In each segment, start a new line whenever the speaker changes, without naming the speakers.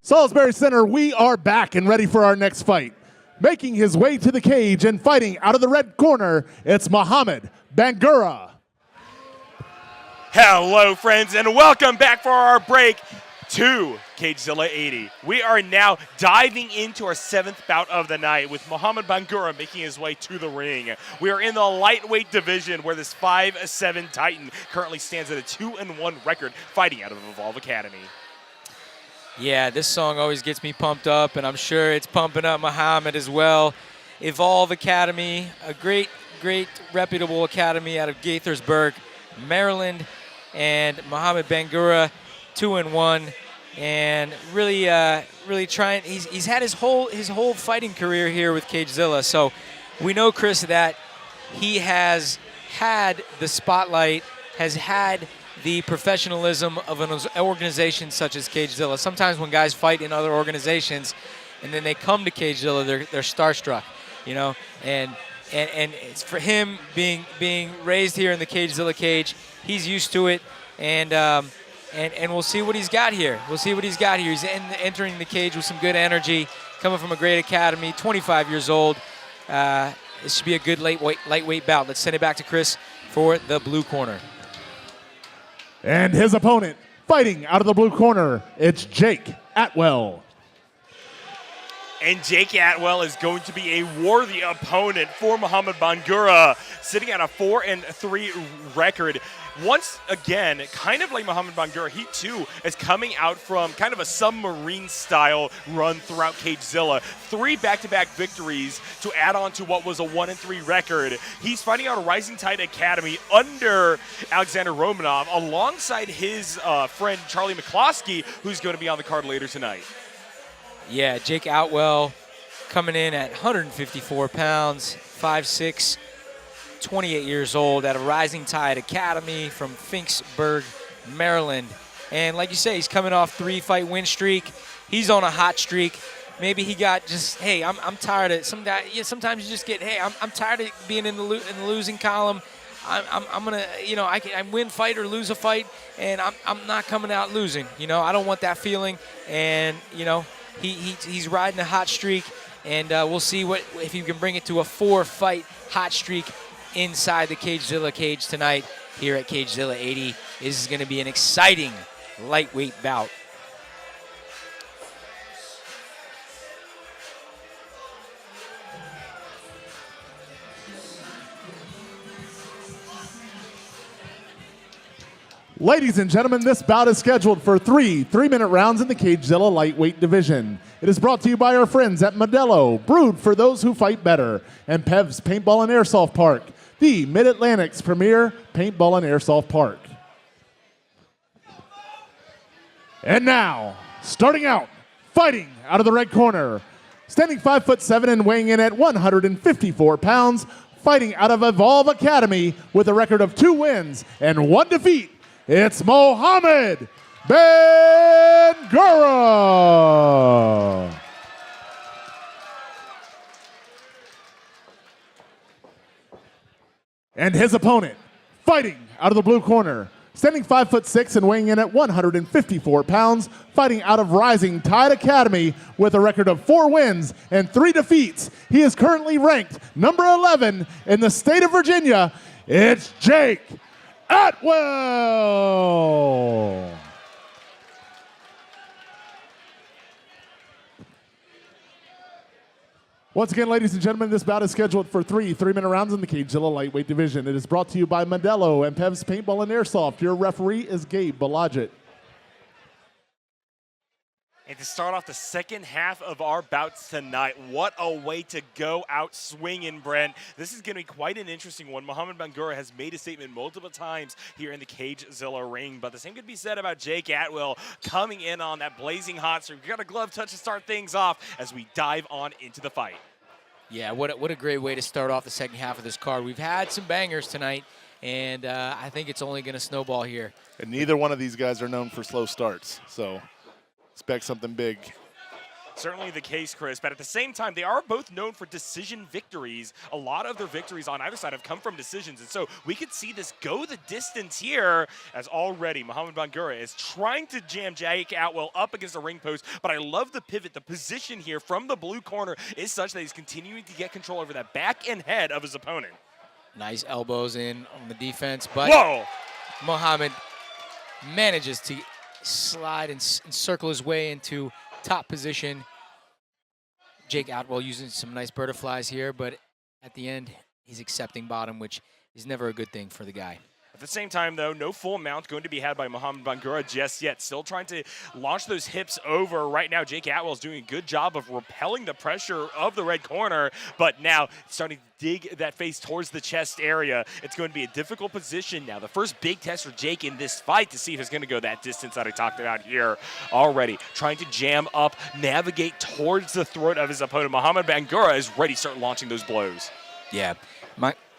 Salisbury Center, we are back and ready for our next fight. Making his way to the cage and fighting out of the red corner, it's Mohamed Bangura.
Hello, friends, and welcome back for our break to CageZilla 80. We are now diving into our 7th bout of the night with Mohamed Bangura making his way to the ring. We are in the lightweight division where this 5'7" Titan currently stands at a 2-1 record fighting out of Evolve Academy.
Yeah, this song always gets me pumped up, and I'm sure it's pumping up Mohamed as well. Evolve Academy, a great reputable academy out of Gaithersburg, Maryland, and Mohamed Bangura, 2-1, and really trying. He's had his whole fighting career here with CageZilla, so we know, Chris, that he has had the spotlight, has had the professionalism of an organization such as CageZilla. Sometimes when guys fight in other organizations and then they come to CageZilla, they're starstruck, you know. And it's for him being raised here in the CageZilla cage, he's used to it, and we'll see what he's got here. We'll see what he's got here. He's entering the cage with some good energy, coming from a great academy, 25 years old. This should be a good lightweight bout. Let's send it back to Chris for the blue corner.
And his opponent, fighting out of the blue corner, it's Jake Atwell.
And Jake Atwell is going to be a worthy opponent for Mohamed Bangura, sitting at a 4-3 record. Once again, kind of like Mohamed Bangura, he too is coming out from kind of a submarine-style run throughout CageZilla. 3 back-to-back victories to add on to what was a 1-3 record. He's fighting out a Rising Tide Academy under Alexander Romanov, alongside his friend Charlie McCloskey, who's going to be on the card later tonight.
Yeah, Jake Atwell coming in at 154 pounds, 5'6", 28 years old, at a Rising Tide Academy from Finksburg, Maryland. And like you say, he's coming off 3-fight win streak. He's on a hot streak. Maybe he got just, hey, I'm tired of sometimes you just get, hey, I'm tired of being in the losing column. I'm gonna, you know, I win fight or lose a fight, and I'm not coming out losing. You know, I don't want that feeling. And you know, he's riding a hot streak, and we'll see if he can bring it to a 4-fight hot streak inside the CageZilla cage tonight here at CageZilla 80. This is going to be an exciting lightweight bout.
Ladies and gentlemen, this bout is scheduled for 3 3-minute rounds in the CageZilla lightweight division. It is brought to you by our friends at Modelo, brewed for those who fight better, and Pev's Paintball and Airsoft Park, the Mid-Atlantic's premier paintball and airsoft park. And now, starting out, fighting out of the red corner, standing 5'7" and weighing in at 154 pounds, fighting out of Evolve Academy with a record of 2 wins and 1 defeat, it's Mohamed Bangura. And his opponent, fighting out of the blue corner, standing 5'6" and weighing in at 154 pounds, fighting out of Rising Tide Academy with a record of 4 wins and 3 defeats. He is currently ranked number 11 in the state of Virginia. It's Jake Atwell. Once again, ladies and gentlemen, this bout is scheduled for 3 3-minute rounds in the CageZilla lightweight division. It is brought to you by Modelo and Pev's Paintball and Airsoft. Your referee is Gabe Balajit.
And to start off the second half of our bouts tonight, what a way to go out swinging, Brent. This is going to be quite an interesting one. Mohamed Bangura has made a statement multiple times here in the CageZilla ring, but the same could be said about Jake Atwell coming in on that blazing hot streak. We got a glove touch to start things off as we dive on into the fight.
Yeah, what a great way to start off the second half of this card. We've had some bangers tonight, and I think it's only going to snowball here.
And neither one of these guys are known for slow starts, so expect something big.
Certainly the case, Chris, but at the same time, they are both known for decision victories. A lot of their victories on either side have come from decisions, and so we could see this go the distance here, as already Mohamed Bangura is trying to jam Jake Atwell up against the ring post, but I love the pivot. The position here from the blue corner is such that he's continuing to get control over that back and head of his opponent.
Nice elbows in on the defense, but
Whoa!
Mohamed manages to slide and circle his way into top position. Jake Atwell using some nice butterflies here, but at the end, he's accepting bottom, which is never a good thing for the guy.
At the same time, though, no full mount going to be had by Mohamed Bangura just yet. Still trying to launch those hips over. Right now, Jake Atwell is doing a good job of repelling the pressure of the red corner, but now starting to dig that face towards the chest area. It's going to be a difficult position now. The first big test for Jake in this fight to see if it's going to go that distance that I talked about here already. Trying to jam up, navigate towards the throat of his opponent. Mohamed Bangura is ready to start launching those blows.
Yeah.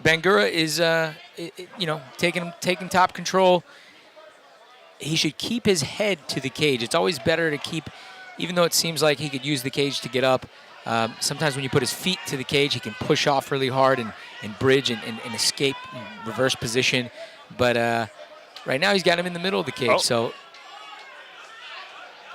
Bangura is, taking top control. He should keep his head to the cage. It's always better to keep, even though it seems like he could use the cage to get up. Sometimes when you put his feet to the cage, he can push off really hard and bridge and escape in reverse position. But right now he's got him in the middle of the cage. So.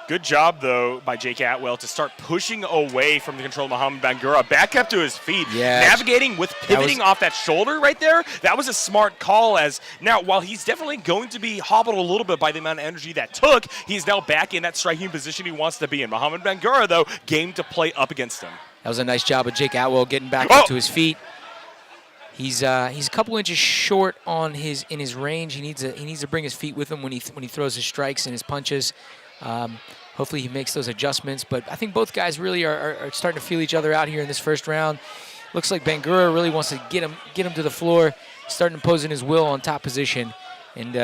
Good job, though, by Jake Atwell to start pushing away from the control of Mohamed Bangura. Back up to his feet.
Yeah.
Navigating with pivoting off that shoulder right there. That was a smart call, as now, while he's definitely going to be hobbled a little bit by the amount of energy that took, he's now back in that striking position he wants to be in. Mohamed Bangura, though, game to play up against him.
That was a nice job of Jake Atwell getting back up to his feet. He's a couple inches short in his range. He needs to bring his feet with him when he throws his strikes and his punches. Hopefully he makes those adjustments, but I think both guys really are starting to feel each other out here in this first round. Looks like Bangura really wants to get him to the floor, starting imposing his will on top position, and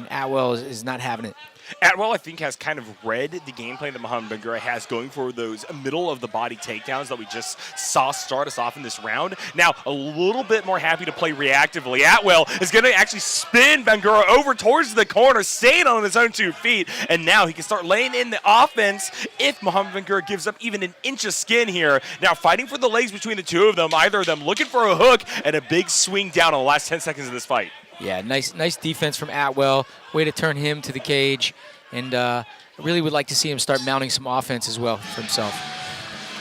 Atwell is not having it.
Atwell, I think, has kind of read the game plan that Mohamed Bangura has, going for those middle-of-the-body takedowns that we just saw start us off in this round. Now, a little bit more happy to play reactively. Atwell is going to actually spin Bangura over towards the corner, staying on his own 2 feet, and now he can start laying in the offense if Mohamed Bangura gives up even an inch of skin here. Now, fighting for the legs between the two of them, either of them looking for a hook and a big swing down in the last 10 seconds of this fight.
Yeah, nice defense from Atwell. Way to turn him to the cage. And I really would like to see him start mounting some offense as well for himself.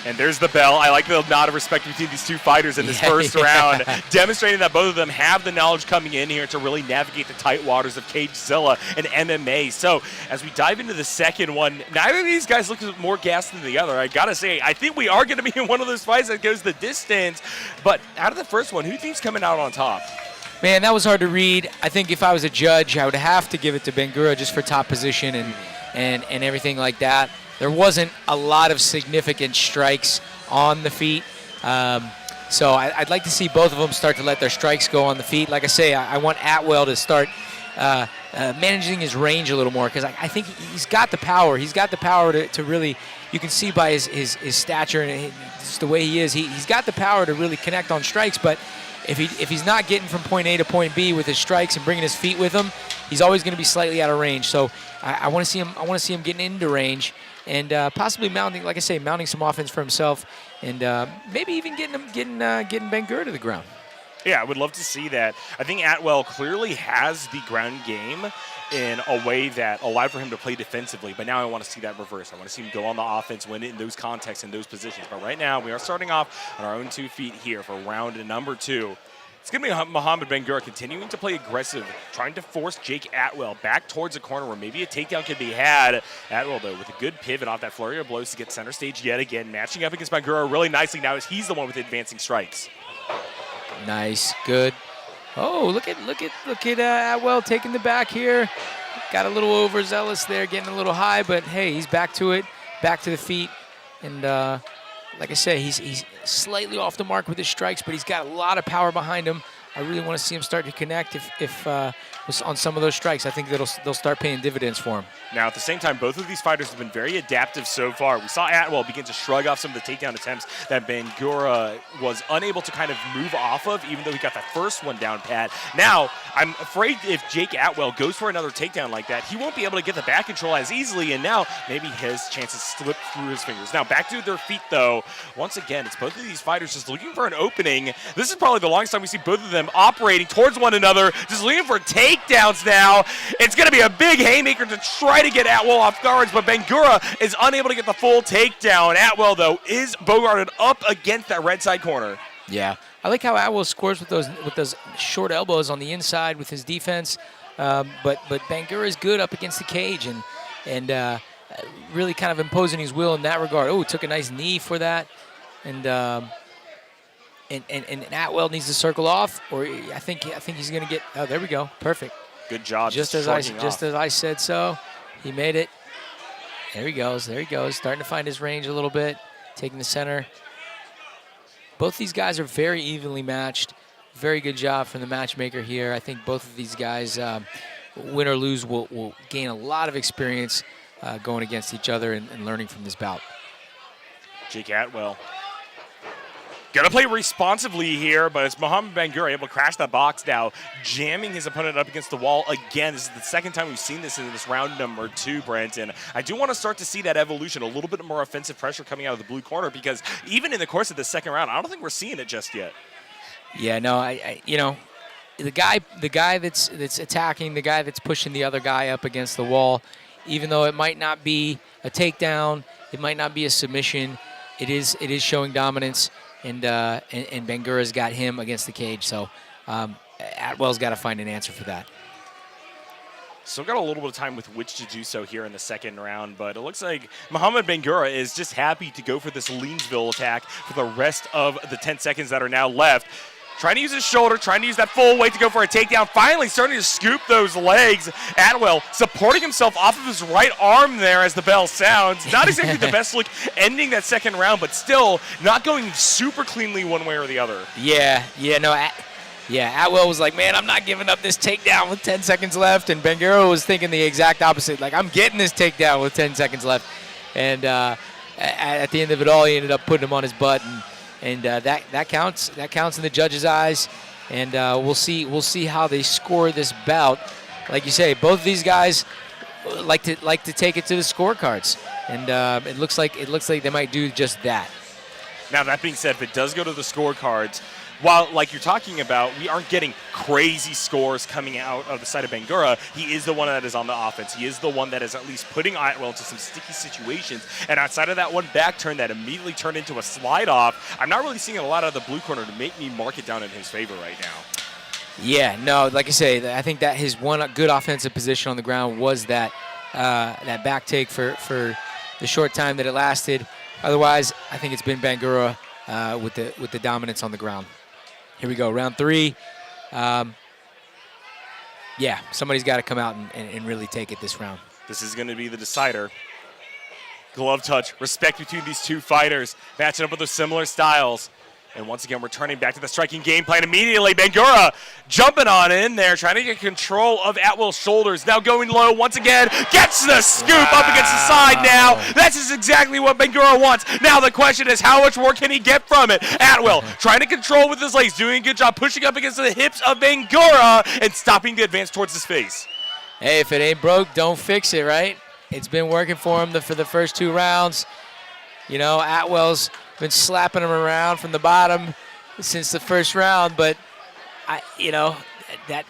And there's the bell. I like the nod of respect between these two fighters in this first round, demonstrating that both of them have the knowledge coming in here to really navigate the tight waters of CageZilla and MMA. So as we dive into the second one, neither of these guys look more gassed than the other. I got to say, I think we are going to be in one of those fights that goes the distance. But out of the first one, who thinks coming out on top?
Man, that was hard to read. I think if I was a judge, I would have to give it to Bangura just for top position and everything like that. There wasn't a lot of significant strikes on the feet. So I'd like to see both of them start to let their strikes go on the feet. Like I say, I want Atwell to start managing his range a little more, because I think he's got the power. He's got the power to really, you can see by his stature and just the way he is, he's got the power to really connect on strikes, but if he's not getting from point A to point B with his strikes and bringing his feet with him, he's always going to be slightly out of range. So I want to see him. I want to see him getting into range and possibly mounting, like I say, mounting some offense for himself, and maybe even getting Bangura to the ground.
Yeah, I would love to see that. I think Atwell clearly has the ground game in a way that allowed for him to play defensively, but now I want to see that reverse. I want to see him go on the offense, win it in those contexts, in those positions. But right now, we are starting off on our own 2 feet here for round number 2. It's going to be Mohamed Bangura continuing to play aggressive, trying to force Jake Atwell back towards a corner where maybe a takedown could be had. Atwell, though, with a good pivot off that flurry of blows to get center stage yet again, matching up against Bangura really nicely now as he's the one with the advancing strikes.
Nice, good. Oh, look at Atwell taking the back here. Got a little overzealous there, getting a little high, but hey, he's back to it, back to the feet, and like I say, he's slightly off the mark with his strikes, but he's got a lot of power behind him. I really want to see him start to connect if on some of those strikes. I think they'll start paying dividends for him.
Now, at the same time, both of these fighters have been very adaptive so far. We saw Atwell begin to shrug off some of the takedown attempts that Bangura was unable to kind of move off of, even though he got the first one down pat. Now, I'm afraid if Jake Atwell goes for another takedown like that, he won't be able to get the back control as easily, and now maybe his chances slip through his fingers. Now, back to their feet, though. Once again, it's both of these fighters just looking for an opening. This is probably the longest time we see both of them operating towards one another, just looking for takedowns now. It's going to be a big haymaker to try to get Atwell off guards, but Bangura is unable to get the full takedown. Atwell, though, is bogarted up against that red side corner.
Yeah, I like how Atwell scores with those short elbows on the inside with his defense, but Bangura is good up against the cage and really kind of imposing his will in that regard. Oh, took a nice knee for that, and Atwell needs to circle off, or I think he's going to get. Oh, there we go, perfect.
Good job.
Just as I said so. He made it. There he goes. Starting to find his range a little bit. Taking the center. Both these guys are very evenly matched. Very good job from the matchmaker here. I think both of these guys, win or lose, will gain a lot of experience going against each other and learning from this bout.
Jake Atwell. Got to play responsibly here, but it's Mohamed Bangura able to crash that box now, jamming his opponent up against the wall again. This is the second time we've seen this in this round number 2, Brenton. I do want to start to see that evolution, a little bit more offensive pressure coming out of the blue corner, because even in the course of the second round, I don't think we're seeing it just yet.
Yeah, no, the guy that's attacking, the guy that's pushing the other guy up against the wall, even though it might not be a takedown, it might not be a submission, it is showing dominance. And Bangura's got him against the cage, so Atwell's got to find an answer for that.
Still got a little bit of time with which to do so here in the second round, but it looks like Mohamed Bangura is just happy to go for this Leansville attack for the rest of the 10 seconds that are now left. Trying to use his shoulder, trying to use that full weight to go for a takedown. Finally starting to scoop those legs. Atwell supporting himself off of his right arm there as the bell sounds. Not exactly the best look ending that second round, but still not going super cleanly one way or the other.
Atwell was like, man, I'm not giving up this takedown with 10 seconds left. And Bangura was thinking the exact opposite. Like, I'm getting this takedown with 10 seconds left. And at the end of it all, he ended up putting him on his butt. And that counts. That counts in the judges' eyes, and we'll see how they score this bout. Like you say, both of these guys like to take it to the scorecards, and it looks like they might do just that.
Now, that being said, if it does go to the scorecards, while, like you're talking about, we aren't getting crazy scores coming out of the side of Bangura, he is the one that is on the offense. He is the one that is at least putting Atwell into some sticky situations. And outside of that one back turn that immediately turned into a slide off, I'm not really seeing a lot of the blue corner to make me mark it down in his favor right now.
Yeah, no, like I say, I think that his one good offensive position on the ground was that back take for the short time that it lasted. Otherwise, I think it's been Bangura with the dominance on the ground. Here we go, round 3. Somebody's got to come out and really take it this round.
This is going to be the decider. Glove touch, respect between these two fighters, matching up with their similar styles. And once again, we're turning back to the striking game plan immediately. Bangura jumping on in there, trying to get control of Atwell's shoulders. Now going low once again. Gets the scoop up against the side now. That's just exactly what Bangura wants. Now the question is, how much more can he get from it? Atwell trying to control with his legs, doing a good job pushing up against the hips of Bangura and stopping the advance towards his face.
Hey, if it ain't broke, don't fix it, right? It's been working for him for the first 2 rounds. You know, Atwell's been slapping him around from the bottom since the first round, but that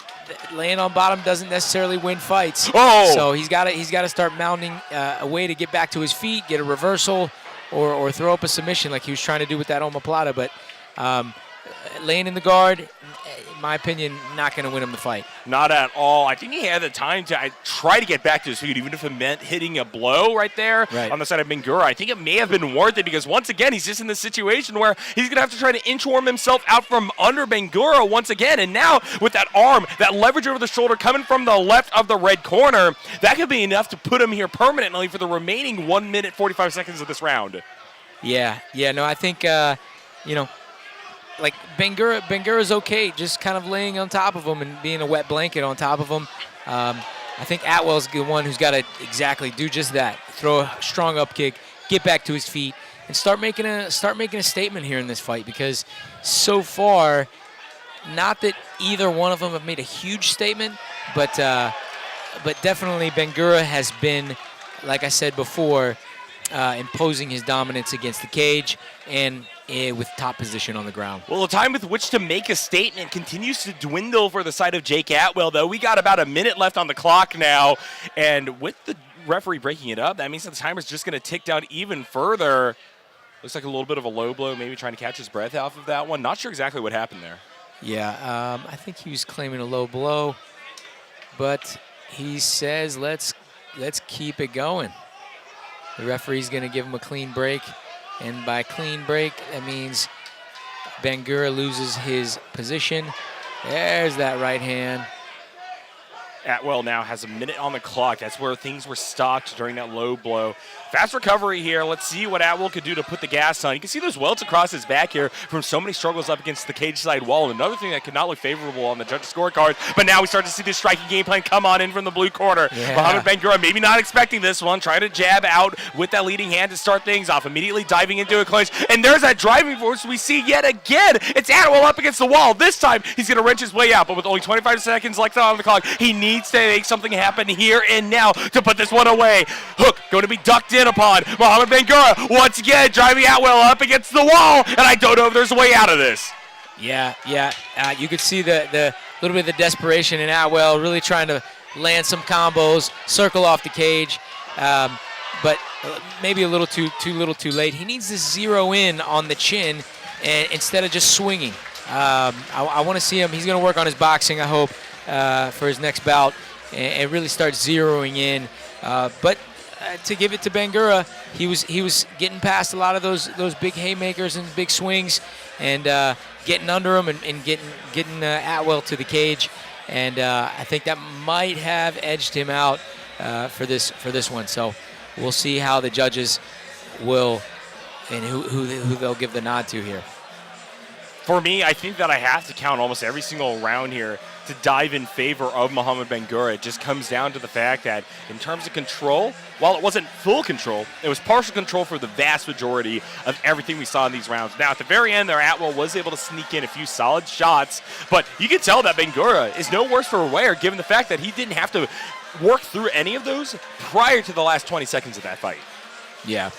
laying on bottom doesn't necessarily win fights.
Oh!
So he's got to start mounting a way to get back to his feet, get a reversal, or throw up a submission like he was trying to do with that omoplata. But laying in the guard, in my opinion, not going to win him the fight.
Not at all. I think he had the time to try to get back to his feet, even if it meant hitting a blow right there on the side of Bangura. I think it may have been worth it because, once again, he's just in this situation where he's going to have to try to inchworm himself out from under Bangura once again. And now, with that arm, that leverage over the shoulder coming from the left of the red corner, that could be enough to put him here permanently for the remaining 1 minute, 45 seconds of this round.
Yeah, no, I think, like Bangura's okay, just kind of laying on top of him and being a wet blanket on top of him. I think Atwell's the one who's got to exactly do just that. Throw a strong up kick, get back to his feet, and start making a statement here in this fight, because so far, not that either one of them have made a huge statement, but definitely Bangura has been, like I said before, imposing his dominance against the cage and with top position on the ground.
Well, the time with which to make a statement continues to dwindle for the side of Jake Atwell, though. We got about a minute left on the clock now, and with the referee breaking it up, that means that the timer's just going to tick down even further. Looks like a little bit of a low blow, maybe trying to catch his breath off of that one. Not sure exactly what happened there.
Yeah, I think he was claiming a low blow, but he says, let's keep it going. The referee's going to give him a clean break, and by clean break, that means Bangura loses his position. There's that right hand.
Atwell now has a minute on the clock. That's where things were stopped during that low blow. Fast recovery here. Let's see what Atwell could do to put the gas on. You can see those welts across his back here from so many struggles up against the cage side wall. Another thing that could not look favorable on the judges' scorecards, but now we start to see this striking game plan come on in from the blue corner.
Yeah.
Mohamed Bangura maybe not expecting this one, trying to jab out with that leading hand to start things off, immediately diving into a clinch. And there's that driving force we see yet again. It's Atwell up against the wall. This time he's going to wrench his way out, but with only 25 seconds left on the clock, he needs to make something happen here and now to put this one away. Hook going to be ducked in upon. Mohamed Bangura once again driving Atwell up against the wall, and I don't know if there's a way out of this.
Yeah. You could see the little bit of the desperation in Atwell, really trying to land some combos, circle off the cage, but maybe a little too late. He needs to zero in on the chin and instead of just swinging. I want to see him. He's going to work on his boxing, I hope, for his next bout, and really start zeroing in. But to give it to Bangura, he was getting past a lot of those big haymakers and big swings, and getting under him and getting Atwell to the cage, and I think that might have edged him out for this one. So we'll see how the judges will and who they'll give the nod to here.
For me, I think that I have to count almost every single round here to dive in favor of Mohamed Bangura. It just comes down to the fact that in terms of control, while it wasn't full control, it was partial control for the vast majority of everything we saw in these rounds. Now, at the very end there, Atwell was able to sneak in a few solid shots, but you can tell that Bangura is no worse for wear given the fact that he didn't have to work through any of those prior to the last 20 seconds of that fight.
Yeah.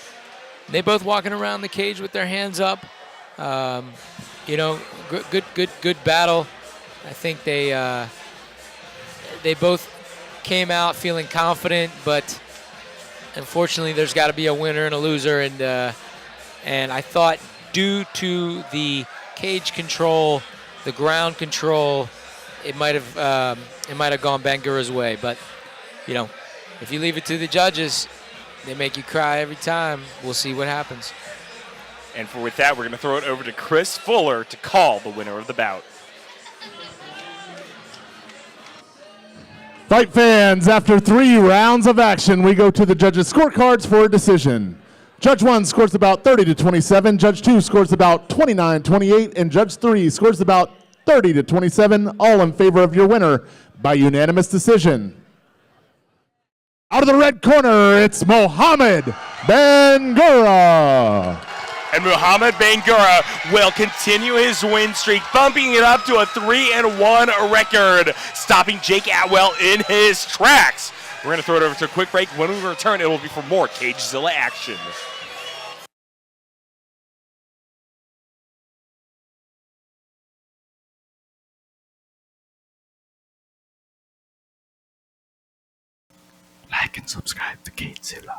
They both walking around the cage with their hands up. Good battle. I think they both came out feeling confident, but unfortunately, there's got to be a winner and a loser. And I thought, due to the cage control, the ground control, it might have gone Bangura's way. But if you leave it to the judges, they make you cry every time. We'll see what happens.
And with that, we're going to throw it over to Chris Fuller to call the winner of the bout.
Fight fans, after 3 rounds of action, we go to the judges' scorecards for a decision. Judge 1 scores about 30-27, Judge 2 scores about 29-28, and Judge 3 scores about 30-27, all in favor of your winner by unanimous decision. Out of the red corner, it's Mohamed Bangura.
And Mohamed Bangura will continue his win streak, bumping it up to a 3-1 record, stopping Jake Atwell in his tracks. We're going to throw it over to a quick break. When we return, it will be for more CageZilla action.
Like and subscribe to CageZilla.